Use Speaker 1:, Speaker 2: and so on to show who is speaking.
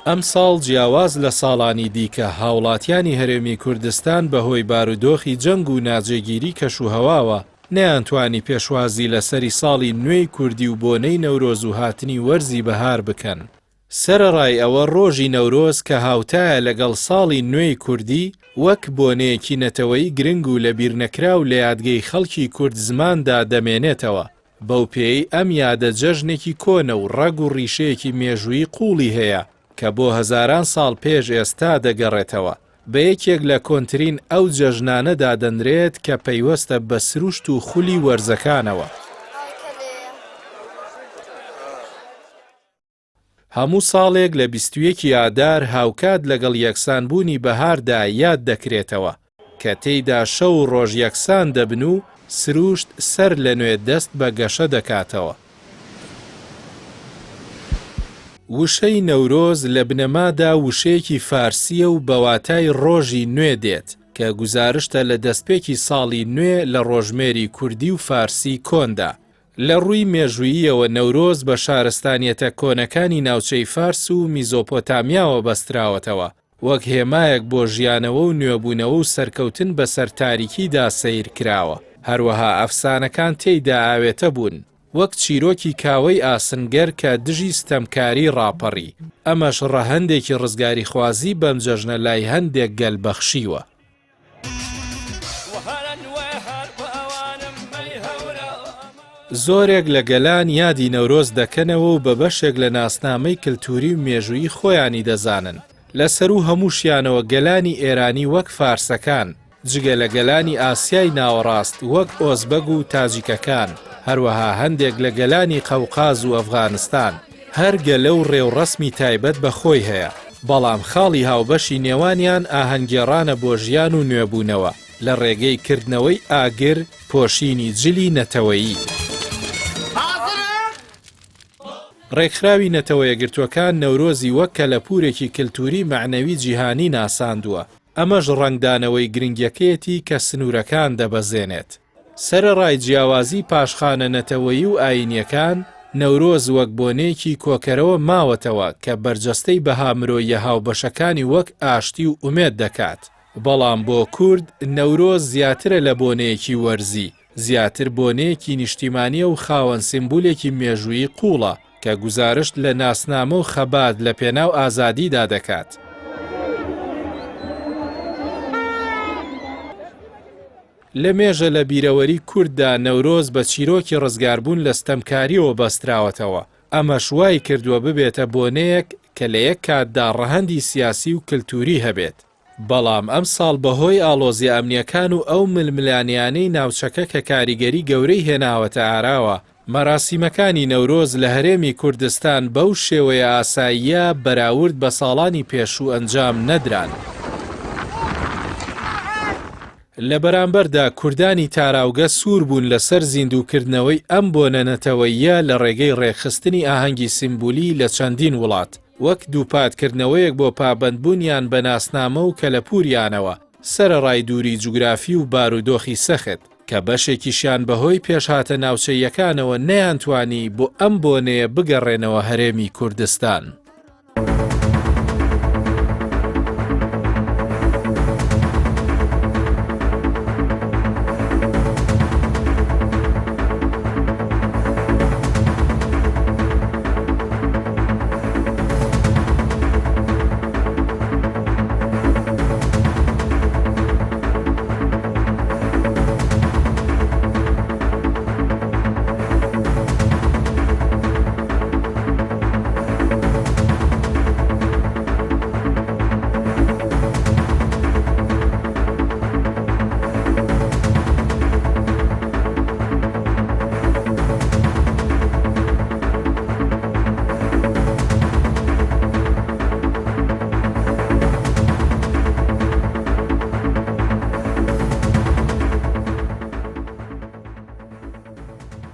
Speaker 1: ئەم ساڵ جیاواز لە ساڵانی دیکە هاوڵاتیانی هەرێمی کوردستان بەهۆی بارودۆخی جەنگ و ناجێگیری کەشوهەواوە نەیانتوانی پێشوازی لەسەری ساڵی نوێی کوردی و بۆنەی نەورۆز و هاتنی وەرزی بەهار بکەن. سەرەڕای ئەوە ڕۆژی نەورۆز کە هاوتایە لەگەڵ ساڵی نوێی کوردی وەک بۆنەیەکی نەتەوەی گرنگ و لەبیر نەکراو لە یادگەی خەڵکی کورد زماندا دەمێنێتەوە. بەو پێی ئەم یادە جەژنێکی کۆنە و ڕەگ و ڕیشەیەکی مێژووی قوڵی هەیە کە بۆ هەزاران ساڵ پێش ئێستا دەگەڕێتەوە. بە یەکێک لە کۆنترین ئەو جەژنانەدا دەنرێت کە پەیوەستە بە سروشت و خولی وەرزەکانەوە. هەموو ساڵێک لە 21 ئادار هاوکات لەگەڵ یەکسانبوونی بەهاردا یاد دەکرێتەوە کە تێیدا شەو و ڕۆژ یەکسان دەبن و سروشت سەر لە نوێ دەست بە گەشە دەکاتەوە. وشەی نەورۆز لە بنەمادا وشەیەکی فارسیە و بەواتای ڕۆژی نوێ دێت کە گوزارشتە لە دەستپێکی ساڵی نوێ لە ڕۆژمێری کوردی و فارسی کۆندا. لە ڕووی مێژووییەوە نەورۆز بە شارستانیەتە کۆنەکانی ناوچەی فارس و میزۆپۆتامیاوە بەستراوەتەوە وەک هێمایەک بۆ ژیانەوە و نوێبوونەوە و سەرکەوتن بەسەر تاریکیدا سەیر کراوە. هەروەها ئەفسانەکان تێیدا ئاوێتە بوون وەک چیرۆکی کاوەی ئاسنگەر کە دژی ستەمکاری ڕاپەڕی. ئەمەش ڕەهەندێکی ڕزگاری خوازی بەم جەژنە لای هەندێک گەل بەخشیوە. زۆرێک لە گەلان یادی نەورۆز دەکەنەوە و بە بەشێک لە ناسنامەی کلتوری و مێژووی خۆیانی دەزانن. لەسەر و هەمووشیانەوە گەلانی ئێرانی وەک فارسەکان، جگە لە گەلانی ئاسیای ناوەڕاست وەک ئۆزبەگ و تاجیکەکان، هەروەها هەندێک لە گەلانی قەوقاز و ئەفغانستان. هەر گەلە و ڕێوڕەسمی تایبەت بە خۆی هەیە، بەڵام خاڵی هاوبەشی نێوانیان ئاهەنگێڕانە بۆ ژیان و نوێبوونەوە لە ڕێگەی کردنەوەی ئاگر، پۆشینی جلی نەتەوەیی. ڕێکخراوی نەتەوە یەکگرتووەکان نەورۆزی وەک کەلەپورێکی کلتوری معنەوی جیهانی ناساندووە. ئەمەش ڕەنگدانەوەی گرنگیەکەیەتی کە سنوورەکان دەبەزێنێت. سەرەڕای جیاوازی پاشخانە نەتەوەیی و ئاینیەکان نەورۆز وەک بۆنەیەکی کۆکەرەوە ماوەتەوە کە بەرجەستەی بەهامرۆیە هاوبەشەکانی وەک ئاشتی و ئومێد دەکات. بەڵام بۆ کورد نەورۆز زیاترە لە بۆنەیەکی وەرزی، زیاتر بۆنەیەکی نیشتیمانیە و خاوەن سیمبولێکی مێژووی قوڵە کە گوزارشت لە ناسنامە و خەبات لە پێناو ئازادیدا دەکات. لە مێژە لە بیرەوەری کورددا نەورۆز بە چیرۆکی ڕزگاربوون لە ستەمکاریەوە بەستراوەتەوە. ئەمە شوای کردووە ببێتە بۆنەیەک کە لە یەک کاتدا ڕەهەندی سیاسی و کلتوری هەبێت. بەڵام ئەم ساڵ بەهۆی ئاڵۆزی ئەمنیەکان و ئەو ململانیانەی ناوچەکە کە کاریگەری گەورەی هێناوەتە ئاراوە، مەراسیمەکانی نەورۆز لە هەرێمی کوردستان بەو شێوەیە ئاساییە بەراورد بە ساڵانی پێشوو ئەنجام نەدران. لە بەرامبەردا کوردانی تاراوگە سوور بوون لەسەر زیندووکردنەوەی ئەم بۆنە لە ڕێگەی ڕێکخستنی ئاهەنگی سیمبولی لە چەندین وڵات وەک دووپاتکردنەوەیەک بۆ پابەندبوونیان بە ناسنامە و کەلەپوریانەوە سەرەڕای دووری جوگرافی و بارودۆخی سەخت کە بەشێکیشیان بەهۆی پێشهاتە ناوچەیەکانەوە نەیانتوانی بۆ ئەم بۆنەیە بگەڕێنەوە هەرێمی کوردستان.